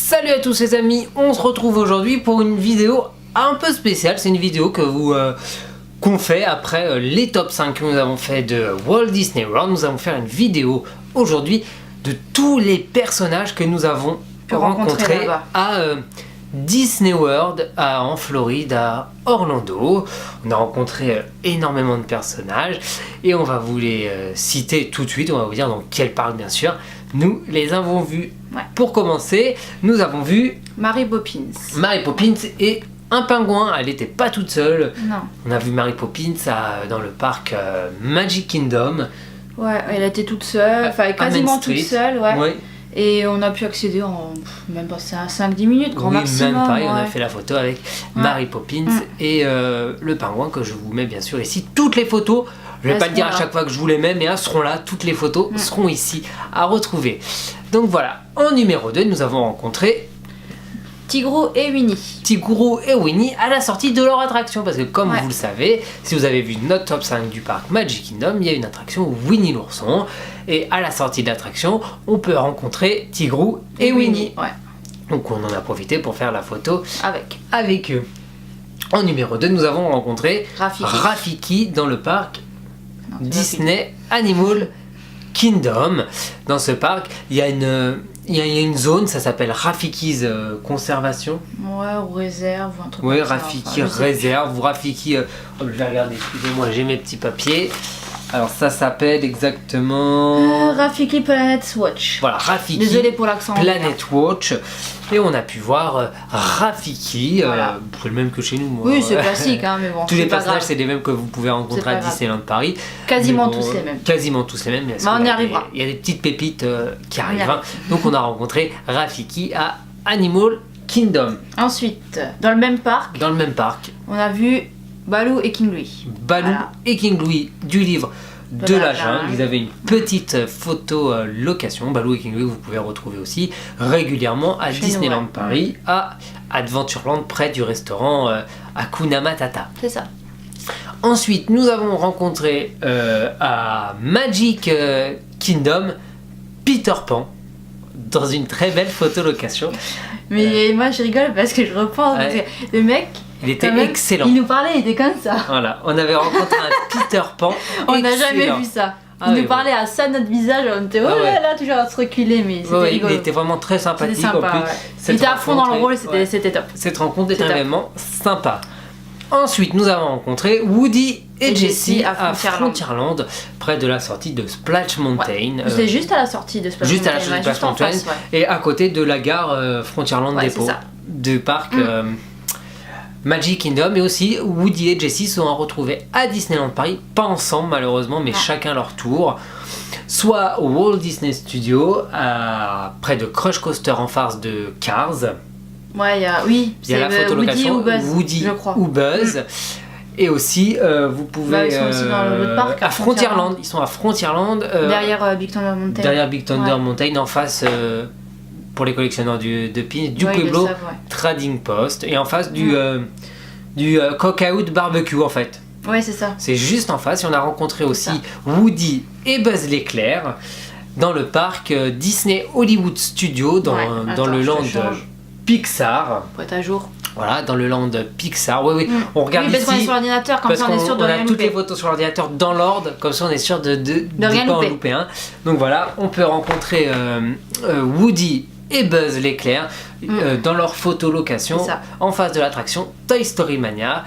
Salut à tous les amis, on se retrouve aujourd'hui pour une vidéo un peu spéciale. C'est une vidéo que qu'on fait après les top 5 que nous avons fait de Walt Disney World. Nous allons faire une vidéo aujourd'hui de tous les personnages que nous avons rencontrés à Disney World, en Floride, à Orlando. On a rencontré énormément de personnages et on va vous les citer tout de suite. On va vous dire dans quel parc, bien sûr, nous les avons vus. Ouais. Pour commencer, nous avons vu Mary Poppins. Mary Poppins et un pingouin. Elle n'était pas toute seule. Non. On a vu Mary Poppins dans le parc Magic Kingdom. Ouais, elle était toute seule, enfin quasiment toute seule, ouais. Ouais. Et on a pu accéder en même pas 5-10 minutes, grand Oui, maximum. même pas, et on a ouais. fait la photo avec Mary Poppins et le pingouin que je vous mets bien sûr ici. Toutes les photos, je vais Elles pas le dire à seront là. chaque fois que je vous les mets, mais elles seront là, toutes les photos seront ici à retrouver. Donc voilà, en numéro 2, nous avons rencontré Tigrou et Winnie. Tigrou et Winnie à la sortie de leur attraction, parce que comme Ouais. vous le savez, si vous avez vu notre top 5 du parc Magic Kingdom, il y a une attraction Winnie l'ourson, et à la sortie de l'attraction, on peut rencontrer Tigrou et Winnie. Ouais, Donc on en a profité pour faire la photo avec eux. En numéro 2, nous avons rencontré Rafiki. Rafiki dans le parc Non, c'est Disney Animal Kingdom. Dans ce parc, il y a une zone, ça s'appelle Rafiki's Conservation. Ouais, ou réserve, ou un truc Oui, comme ça, Rafiki enfin, je sais Réserve, ou Rafiki... je vais regarder, excusez-moi, j'ai mes petits papiers. Alors ça s'appelle exactement... Rafiki Planet Watch. Voilà, Rafiki Désolé pour l'accent. Planet Watch. Et on a pu voir Rafiki, Voilà. c'est le même que chez nous. Moi. Oui, c'est classique, hein, mais bon. Tous les c'est pas personnages, grave. c'est les mêmes que vous pouvez C'est rencontrer pas à grave. Disneyland Paris. Quasiment Mais bon, tous les mêmes. Quasiment tous les mêmes. Mais Bah, on y arrivera. Il y a des petites pépites qui On y arrivent. arrive. Hein. Donc on a rencontré Rafiki à Animal Kingdom. Ensuite, dans le même parc, Dans le même parc, on a vu Baloo et King Louie. Baloo Voilà. et King Louie du livre de la jungle. jungle. Vous avez une petite photo location. Baloo et King Louie, vous pouvez retrouver aussi régulièrement à Chez nous, Disneyland ouais. Paris, à Adventureland, près du restaurant Hakuna Matata. C'est ça. Ensuite, nous avons rencontré à Magic Kingdom Peter Pan dans une très belle photo location. Mais moi je rigole parce que je repense. Ouais. Parce que le mec, Il était quand même, excellent. il nous parlait, il était comme ça. Voilà, on avait rencontré un Peter Pan. On n'a jamais excellent. vu ça. Ah Il oui, nous parlait à ça, notre visage, on était oh Ah ouais. là là, toujours à se reculer, mais c'était Ouais, rigolo. il était vraiment très sympathique. C'était sympa, en plus. ouais. Cette Il était à fond dans le rencontre rôle, est- c'était top. Cette rencontre est C'est top. vraiment sympa. Ensuite, nous avons rencontré Woody et Jessie à Frontierland, près de la sortie de Splash Mountain. C'était juste à la sortie de Splash juste à la Mountain, sortie de ouais, Splash juste en Mountain, face, ouais. et à côté de la gare Frontierland Ouais, Depot c'est ça. du parc Magic Kingdom. Et aussi Woody et Jessie sont retrouvés à Disneyland Paris, pas ensemble malheureusement, mais chacun leur tour, soit au Walt Disney Studio, près de Crush Coaster en face de Cars. Ouais, il y a Il y a la Woody photolocation ou Buzz, Woody je crois. ou Buzz. Et aussi, vous pouvez... Bah, ils sont aussi dans l'autre parc, à Frontierland. Ils sont à Frontierland. Derrière Big Thunder Mountain. Derrière Big Thunder Ouais. Mountain, en face, pour les collectionneurs de pins, du Ouais, ils le Pueblo savent, ouais. Trading Post. Et en face du Cookout Barbecue, en fait. Ouais, c'est ça. C'est juste en face. Et on a rencontré aussi ça. Woody et Buzz l'éclair dans le parc Disney Hollywood Studio, dans, Ouais, dans attends, le je te land change. Pixar. Pour être à jour. Voilà, dans le land Pixar. Oui, oui. On regarde Oui, parce qu'on est ici. sur l'ordinateur, comme Parce ça on est sûr de qu'on rien a toutes les louper. photos sur l'ordinateur dans l'ordre, comme ça on est sûr de rien pas en louper. louper un. Donc voilà, on peut rencontrer Woody et Buzz l'éclair dans leur photolocation C'est ça. en face de l'attraction Toy Story Mania.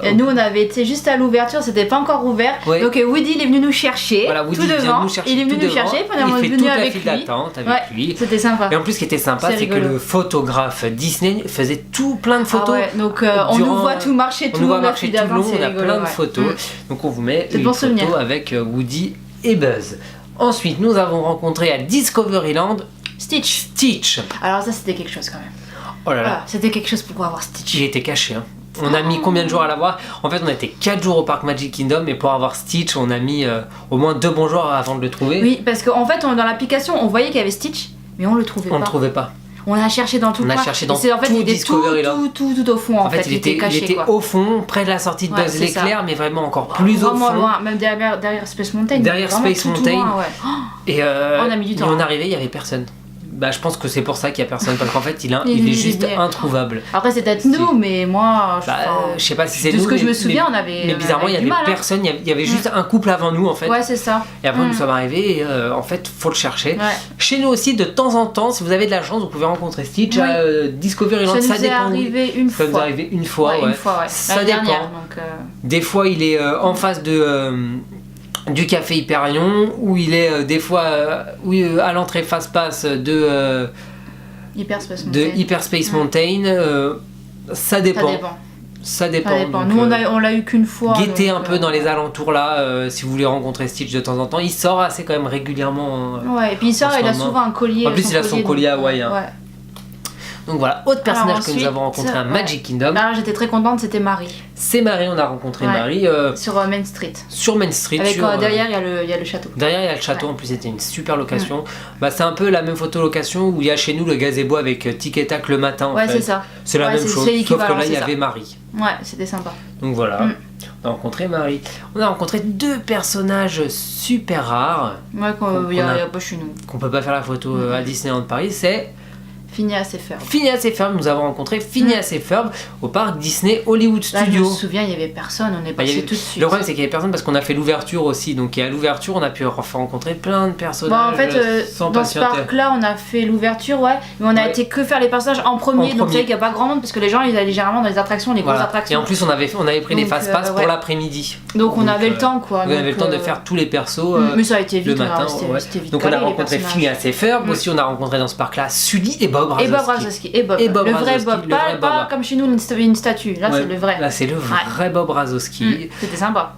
Et nous on avait été juste à l'ouverture, c'était pas encore ouvert. Ouais. Donc Woody il est venu nous chercher, Voilà, Woody tout vient devant. nous chercher Il est venu tout nous devant. chercher, puis on Il est fait venu toute la avec file lui. d'attente avec Ouais, lui. c'était sympa. Et en plus, ce qui était sympa, C'est c'est que rigolo. le photographe Disney faisait plein de photos. Ah ouais, donc on nous voit tout marcher On tout nous voit le long, marcher tout le long, on a plein de photos. Donc on vous met C'est une bon photo souvenir. avec Woody et Buzz. Ensuite, nous avons rencontré à Discoveryland Stitch. Stitch. Alors ça c'était quelque chose quand même. Oh là là, Voilà, c'était quelque chose pour pouvoir voir Stitch. il était caché. Hein. On a mis combien de jours à l'avoir? En fait, on a été 4 jours au parc Magic Kingdom, et pour avoir Stitch, on a mis au moins 2 bons jours avant de le trouver. Oui, parce qu'en fait dans l'application on voyait qu'il y avait Stitch, mais on le trouvait On pas. le trouvait pas. On l'a cherché dans tout On le a coin. cherché dans Et c'est- en fait, tout il était Discoveryland. tout au fond. En fait, il était caché quoi. au fond, près de la sortie de Ouais, Buzz c'est l'éclair, mais vraiment encore plus au Vraiment fond. loin, même derrière Space Mountain. Derrière Vraiment Space tout Mountain. loin, ouais. Et On a mis du temps, on hein. arrivait, il y avait personne. Bah, je pense que c'est pour ça qu'il y a personne, parce qu'en fait, il est juste introuvable. Après, c'est peut-être nous, mais moi, je sais pas si c'est de nous. ce que je me souviens, on avait. Mais bizarrement, il y avait personne. Il y avait juste un couple avant nous, en fait. Ouais, c'est ça. Et après, nous sommes arrivés. Et, en fait, faut le chercher. Ouais. Chez nous aussi, de temps en temps, si vous avez de la chance, vous pouvez rencontrer Stitch à Discoveryland. Ça nous est arrivé une fois. Ça nous est arrivé une fois. Une fois, ouais. Ça dépend. Des fois, il est en face du café Hyperion, où il est des fois à l'entrée face-passe de Hyperspace Mountain. Ça dépend. Ça dépend. Donc, nous, on l'a eu qu'une fois. Guettez un peu dans les alentours là, si vous voulez rencontrer Stitch de temps en temps. Il sort assez quand même régulièrement. Ouais, et puis il sort, il a souvent un collier. En plus, il a son collier hawaïen. Ouais. Donc voilà, autre personnage que nous avons rencontré à Magic Kingdom. Alors j'étais très contente, c'était Marie. C'est Marie, on a rencontré Marie. Sur Main Street. Sur Main Street. Avec, derrière, il y a le château. Derrière, il y a le château, en plus c'était une super location. C'est un peu la même photolocation où il y a chez nous le gazebo avec Tic et Tac le matin. Ouais, c'est ça. C'est la même chose, sauf que là, il y avait Marie. Ouais, c'était sympa. Donc voilà, on a rencontré Marie. On a rencontré deux personnages super rares. Ouais, il n'y a pas chez nous. Qu'on peut pas faire la photo à Disneyland Paris, c'est... Phineas et Ferb. Phineas et Ferb, nous avons rencontré Phineas et Ferb au parc Disney Hollywood Studios. Là, je me souviens, il n'y avait personne, on est passé tout de suite. Le problème, c'est qu'il n'y avait personne parce qu'on a fait l'ouverture aussi. Donc, à l'ouverture, on a pu rencontrer plein de personnages. En fait, dans ce parc-là, on a fait l'ouverture, mais on a été que faire les personnages en premier. Donc, c'est vrai qu'il n'y a pas grand monde parce que les gens, ils allaient généralement dans les attractions, les grosses attractions. Et en plus, on avait pris les fast-pass pour l'après-midi. Donc, on avait le temps, quoi. On avait le temps de faire tous les persos. Mais ça a été vite, le matin. Donc, on a rencontré Phineas et Ferb. Aussi, on a rencontré dans ce parc-là Sully et Bob Razowski. Et Bob. Le vrai Bob. Pas comme chez nous une statue. Là, c'est le vrai. Là, c'est le vrai Bob Razowski. C'était sympa.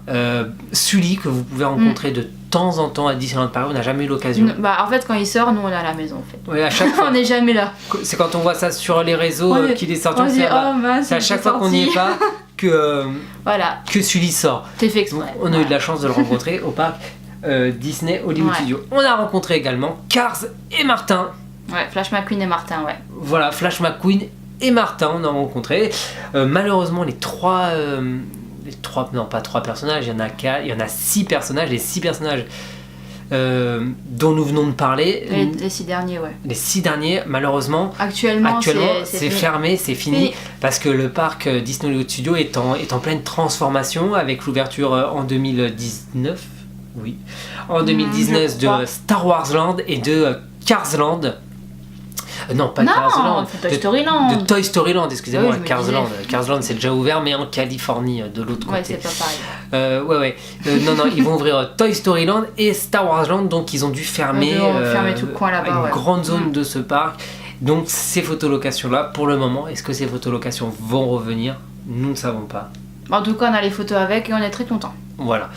Sully, que vous pouvez rencontrer de temps en temps à Disneyland Paris, on n'a jamais eu l'occasion. En fait, quand il sort, nous, on est à la maison, en fait. Ouais, à chaque fois. On n'est jamais là. C'est quand on voit ça sur les réseaux qu'il est sorti. C'est à chaque fois qu'on n'y est pas que Sully sort. C'est fait exprès. On a eu de la chance de le rencontrer au parc Disney Hollywood Studios. On a rencontré également Cars et Martin. Ouais, Flash McQueen et Martin, ouais. Voilà, Flash McQueen et Martin, on a rencontré. Malheureusement, non, pas trois personnages, il y en a 6 personnages. Les 6 personnages dont nous venons de parler. Les 6 derniers, ouais. Les 6 derniers, malheureusement actuellement c'est fermé, c'est fini. Parce que le parc Disney Hollywood Studios est en pleine transformation avec l'ouverture en 2019. Oui. En 2019 de Star Wars Land et de Cars Land. Non, pas Cars Land. Toy Story Land. De Toy Story Land, excusez-moi, Cars Land. Cars Land, c'est déjà ouvert, mais en Californie, de l'autre côté. Ouais, c'est pas pareil. Non, ils vont ouvrir Toy Story Land et Star Wars Land, donc ils ont dû fermer, tout le coin là-bas, une grande zone de ce parc. Donc ces photolocations-là, pour le moment, est-ce que ces photolocations vont revenir? Nous ne savons pas. En tout cas, on a les photos avec et on est très contents. Voilà.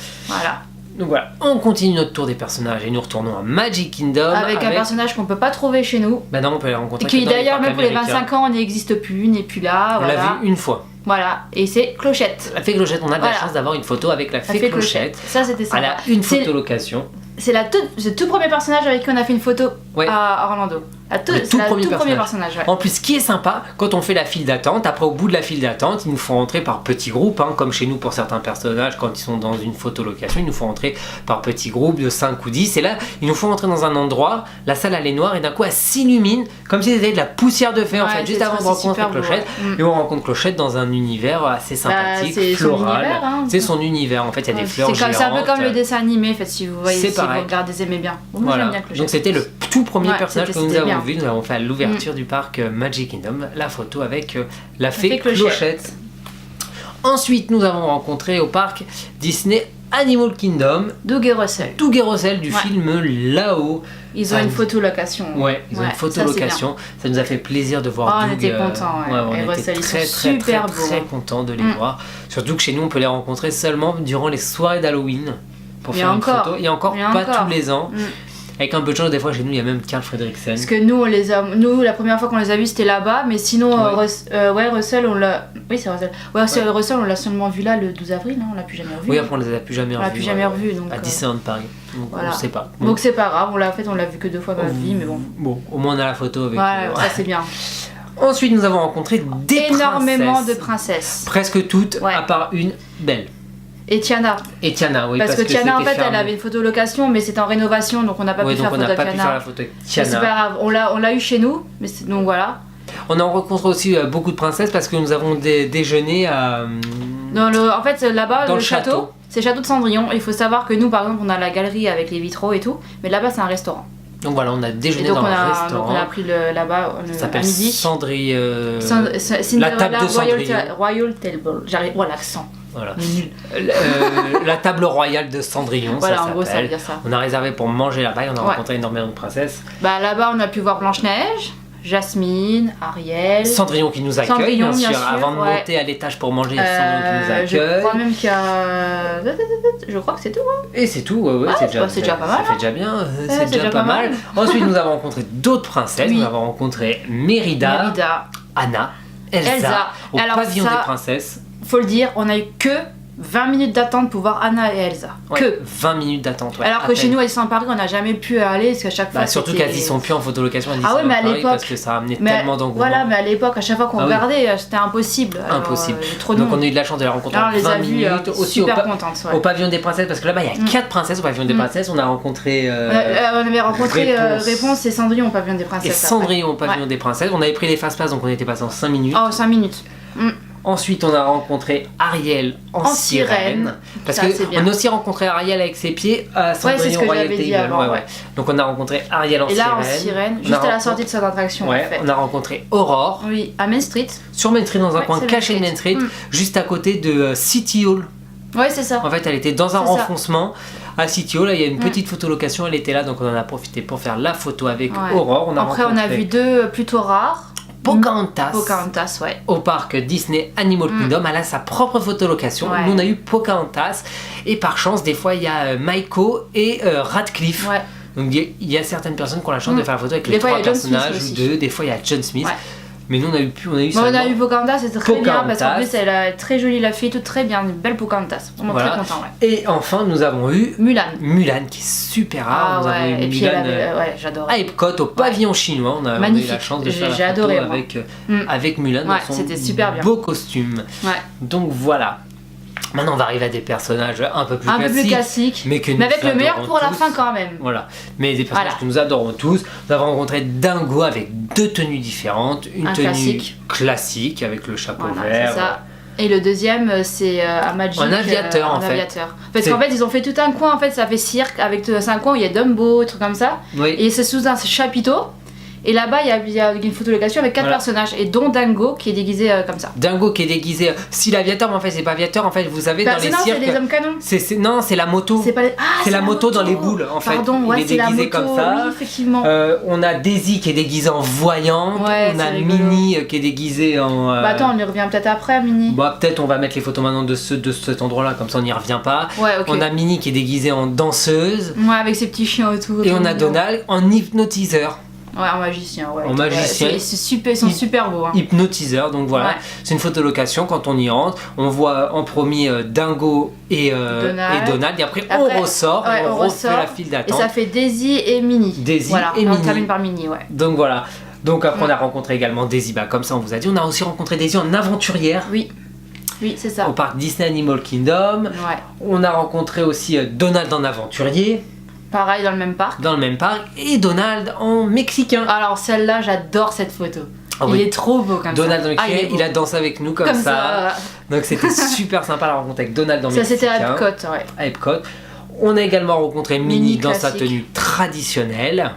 Donc voilà, on continue notre tour des personnages et nous retournons à Magic Kingdom. Avec un personnage qu'on peut pas trouver chez nous. Ben non, on peut les rencontrer. Et qui d'ailleurs, même pour les 25 ans, n'existe plus, n'est plus là. On l'a vu une fois. Voilà, et c'est Clochette. La Fée Clochette, on a de la chance d'avoir une photo avec la Fée Clochette. Ça, c'était sympa. Elle a une photolocation. C'est le tout premier personnage avec qui on a fait une photo à Orlando. Le tout premier personnage. En plus, ce qui est sympa, quand on fait la file d'attente, après au bout de la file d'attente, ils nous font rentrer par petits groupes, comme chez nous pour certains personnages, quand ils sont dans une photolocation, ils nous font rentrer par petits groupes de 5 ou 10. Et là, ils nous font rentrer dans un endroit, la salle elle est noire et d'un coup elle s'illumine comme si c'était de la poussière de feu en fait, juste avant de rencontrer Clochette. Et on rencontre Clochette dans un univers assez sympathique, floral. C'est son univers, en fait, il y a des fleurs géantes. C'est un peu comme le dessin animé, en fait, si vous voyez, si vous regardez, vous aimez bien. Voilà. Donc c'était le tout premier personnage que nous avons vu. Nous avons fait à l'ouverture du parc Magic Kingdom la photo avec la Fée Clochette. Ensuite, nous avons rencontré au parc Disney Animal Kingdom Doug et Russell du film Là-haut. Ils ont une photolocation. Ouais, ils ont une photolocation. Ça nous a fait plaisir de voir Doug. On était contents. On était très contents de les voir. Surtout que chez nous, on peut les rencontrer seulement durant les soirées d'Halloween pour faire une photo. Et encore pas tous les ans. Avec un peu de chance, des fois chez nous, il y a même Carl Fredricksen. Parce que nous, la première fois qu'on les a vus, c'était là-bas, mais sinon, Russell, on l'a. Oui, c'est Russell. Russell, on l'a seulement vu là le 12 avril, on l'a plus jamais revu. Oui, après, on les a plus jamais revus. Donc, à Disneyland Paris. Donc, on sait pas. Donc, c'est pas grave, on l'a vu que 2 fois dans notre vie, mais bon. Bon, au moins, on a la photo avec. Ça, c'est bien. Ensuite, nous avons rencontré énormément de princesses. Presque toutes, à part une belle. Et Tiana. Et Tiana, oui. Parce que Tiana, en c'était fait, fermé. elle avait une photolocation, mais c'était en rénovation, donc on n'a pas pu faire donc on n'a photo pas de pu Tiana. faire la photo avec Mais c'est pas Tiana. grave, on l'a eu chez nous, mais donc voilà. On en rencontre aussi beaucoup de princesses parce que nous avons déjeuné à... En fait, là-bas, Dans le le château. château, c'est le château de Cendrillon. Il faut savoir que nous, par exemple, on a la galerie avec les vitraux et tout, mais là-bas, c'est un restaurant. Donc voilà, on a Et déjeuné donc, dans on un a restaurant. pris là-bas Ça à s'appelle midi. Cendrillon. Cinderella la table de Cendrillon. Royal Table. J'arrive. Oh, l'accent. Voilà. On est nul. La table royale de Cendrillon, Voilà, ça en gros, ça veut s'appelle. dire ça. On a réservé pour manger là-bas et on a Ouais. rencontré énormément de princesses. Bah, là-bas, on a pu voir Blanche-Neige, Jasmine, Ariel. Cendrillon qui nous accueille, Cendrillon, bien bien sûr. sûr, Avant de ouais. monter à l'étage pour manger, Cendrillon qui nous accueille. Je crois même qu'il y a. Je crois que c'est tout. Hein. Et c'est tout, ouais, c'est déjà, c'est déjà pas mal, Ça fait déjà bien, c'est c'est déjà déjà pas pas mal. mal. Ensuite, nous avons rencontré d'autres princesses. Oui. Nous avons rencontré Mérida, Mérida. Anna, Elsa, au Alors pavillon ça- des princesses. Faut le dire, on a eu que 20 minutes d'attente pour voir Anna et Elsa. Ouais, Que. 20 minutes d'attente. Ouais, Alors à que chez peine. nous, à Disneyland Paris, on n'a jamais pu aller parce qu'à chaque fois. Bah, surtout c'était- qu'elles y sont plus en photolocation à Ah ouais, Disneyland mais à Paris l'époque- parce que ça a amené Mais tellement d'engouement. voilà, mais à l'époque, à chaque fois qu'on Ah oui. regardait, c'était impossible. Alors, Impossible. il y a trop de Donc monde. on a eu de la chance de la rencontrer Alors, en on les 20 a vues minutes. Aussi super contentes. Ouais. au pavillon des princesses parce que là-bas il y a 4 princesses au pavillon des Mm. princesses. On a rencontré On avait rencontré Réponse. Réponse et Cendrillon au pavillon des et princesses. après. Cendrillon au pavillon des princesses. On avait pris les fast-pass donc on était passé en 5 minutes. Oh, 5 minutes. Ensuite, on a rencontré Ariel en sirène. Parce Ça, que c'est bien. on a aussi rencontré Ariel avec ses pieds à c'est ce Cendrillon que Royal j'avais dit Table. avant, ouais. Donc on a rencontré Ariel en Et sirène. là, en sirène, On juste a à la rencontré- sortie de cette attraction. en Ouais, fait. on a rencontré Aurore Oui, à Main Street. sur Main Street dans un Ouais, coin c'est caché de Main Main Street, Street. juste à côté de City Hall. Ouais, c'est ça. En fait, elle était dans un C'est ça. renfoncement à City Hall. Là, il y a une petite photolocation. Elle était là, donc on en a profité pour faire la photo avec Ouais. Aurore. Après, on a vu deux plutôt rares. Pocahontas. Pocahontas, ouais. Au parc Disney Animal Kingdom. Elle a sa propre photolocation. Ouais. Nous, on a eu Pocahontas. Et par chance, des fois, il y a Maiko et Radcliffe. Ouais. Donc, il y a certaines personnes qui ont la chance de faire la photo avec Des les fois, trois il y a John Smith personnages ou aussi. deux. Des fois, il y a John Smith. Ouais. Mais nous, on a eu Bon, on seulement- a eu Pocahontas, c'était très bien parce qu'en Pocahontas. plus, elle est très jolie, la fille, toute très bien, une belle Pocahontas. Vraiment Voilà. très content, ouais. Et enfin, nous avons eu Mulan. Mulan qui est super rare. Ah Nous avons eu ouais, et puis Mulan, elle avait, ouais, j'adore. à Epcot au pavillon chinois. On a eu Magnifique. la chance de faire la J'ai photo adoré, moi. avec Mulan dans Ouais, son c'était super bien. beau costume. Ouais. Donc voilà. Maintenant, on va arriver à des personnages un peu plus Un peu classiques. plus classique, mais que mais nous avec le meilleur adorons pour la tous. fin quand même. Voilà. Mais des personnages Voilà. que nous adorons tous. Nous avons rencontré Dingo avec deux tenues différentes. Une Un tenue classique. avec le chapeau Voilà, vert. c'est ça. Et le deuxième, c'est un Magic. Un aviateur, en fait. aviateur. Parce C'est- qu'en fait, ils ont fait tout un coin, en fait, ça fait cirque. C'est un coin où il y a Dumbo, des trucs comme ça. Oui. Et c'est sous un chapiteau. Et là-bas, il y a une photolocation avec 4 Voilà. personnages, et dont Dingo qui est déguisé comme ça. Dingo qui est déguisé. Si l'aviateur, mais en fait, c'est pas aviateur. En fait, vous savez, dans les non, c'est cirques. les hommes canons. Non, c'est la moto. C'est pas les- Ah, C'est la moto dans les boules, en fait. Pardon, ouais, Il est c'est la déguisé moto, comme ça. oui, effectivement. On a Daisy qui est déguisée en voyante. Ouais, on a c'est rigolo. Minnie qui est déguisée en. Bah attends, on y revient peut-être après, Mini. Bah, peut-être on va mettre les photos maintenant de cet endroit-là, comme ça on n'y revient pas. Ouais, ok. On a Minnie qui est déguisée en danseuse. Ouais, avec ses petits chiens autour. Et tout on a mignon. Donald en hypnotiseur. Ouais, en magicien, ouais. En magicien. Ouais, c'est super, ils sont super beaux. Hein. Hypnotiseur, donc voilà. Ouais. C'est une photolocation quand on y rentre. On voit en premier Dingo et Donald. Et après, on Après, ressort ouais, et on on refait ressort. la file Et d'attente. ça fait Daisy et Minnie. Daisy voilà. et on Minnie. termine par Minnie, ouais. Donc voilà. Donc après, on a rencontré également Daisy, bah, comme ça on vous a dit. On a aussi rencontré Daisy en aventurière Oui. Oui, c'est ça. au parc Disney Animal Kingdom. Ouais. On a rencontré aussi Donald en aventurier Pareil dans le même parc. dans le même parc et Donald en mexicain. Alors celle-là, j'adore cette photo. Ah il oui. est trop beau comme Donald ça. en mexicain, il a dansé avec nous comme ça. Donc c'était super sympa la rencontre avec Donald en Ça, mexicain. c'était à Epcot, ouais. À Epcot. On a également rencontré Minnie Minnie dans sa classique. tenue traditionnelle.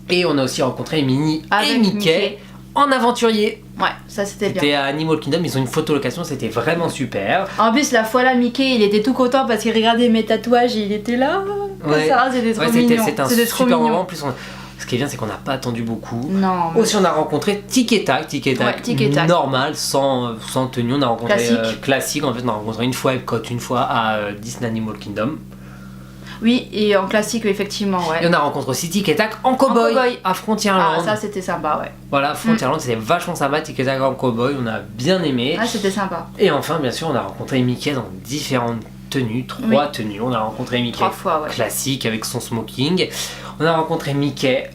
Et on a aussi rencontré Minnie et Avec Mickey Mickey. en aventurier. Ouais, ça c'était bien. C'était à Animal Kingdom, ils ont une photolocation, c'était vraiment super. En plus, la fois là, Mickey, il était tout content parce qu'il regardait mes tatouages et il était là. Comme Ouais. ça, c'était trop Ouais, mignon. c'était un C'était trop super moment. mignon. En plus, ce qui est bien, c'est qu'on n'a pas attendu beaucoup. Non. mais- Aussi, on a rencontré Tic et Tac, Ouais, Tic et Tac. normal, sans tenue. On a rencontré Classique. classique. En fait, on a rencontré une fois à Epcot, une fois à Disney Animal Kingdom. Oui, et en classique, effectivement, ouais. Et on a rencontré aussi Tic et Tac en cowboy cow-boy. à Frontierland. Ah, ça c'était sympa, ouais. Voilà, Frontierland, c'était vachement sympa. Tic et Tac en cowboy, on a bien aimé. Ah, c'était sympa. Et enfin, bien sûr, on a rencontré Mickey dans différentes tenues, 3 tenues. On a rencontré Mickey 3 fois, ouais. classique avec son smoking. On a rencontré Mickey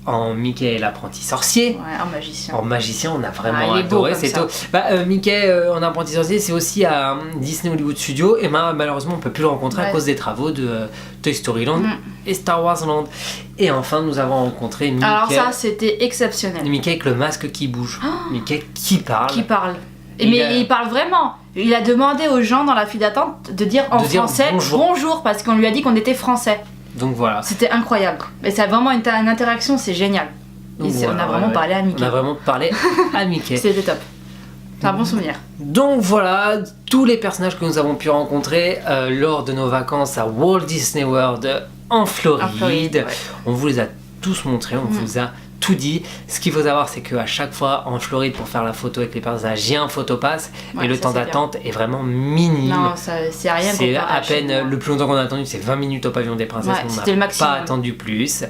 en Mickey l'apprenti sorcier. Ouais, un magicien. En magicien, on a vraiment il est beau adoré. comme C'est ça. tout. Mickey en apprenti sorcier, c'est aussi à Disney Hollywood Studios. Et malheureusement, on peut plus le rencontrer à cause des travaux de Toy Story Land et Star Wars Land. Et enfin, nous avons rencontré Mickey. Alors ça, c'était exceptionnel. Mickey avec le masque qui bouge. Mickey qui parle. Qui parle. Mais il parle vraiment. Il a demandé aux gens dans la file d'attente de dire en français bonjour parce qu'on lui a dit qu'on était français. Donc voilà. C'était incroyable. Mais c'est vraiment une interaction, c'est génial. Et Voilà, on a vraiment parlé à Mickey. On a vraiment parlé à Mickey. C'était top. C'est un bon souvenir. Donc voilà, tous les personnages que nous avons pu rencontrer lors de nos vacances à Walt Disney World en Floride. On vous les a tous montrés, on vous a tout dit. Ce qu'il faut savoir, c'est qu'à chaque fois en Floride, pour faire la photo avec les personnages, j'ai un photopass et le temps d'attente est vraiment minime. Non, c'est rien. C'est à peine le plus longtemps qu'on a attendu, c'est 20 minutes au pavillon des princesses. On n'a pas attendu plus.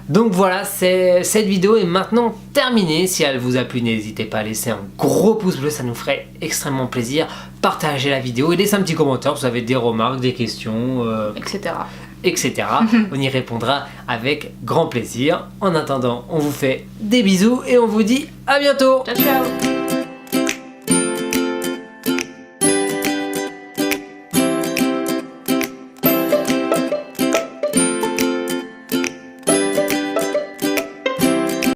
Donc voilà, cette vidéo est maintenant terminée. Si elle vous a plu, n'hésitez pas à laisser un gros pouce bleu, ça nous ferait extrêmement plaisir. Partagez la vidéo et laissez un petit commentaire si vous avez des remarques, des questions, etc. On y répondra avec grand plaisir. En attendant, on vous fait des bisous et on vous dit à bientôt. Ciao, ciao.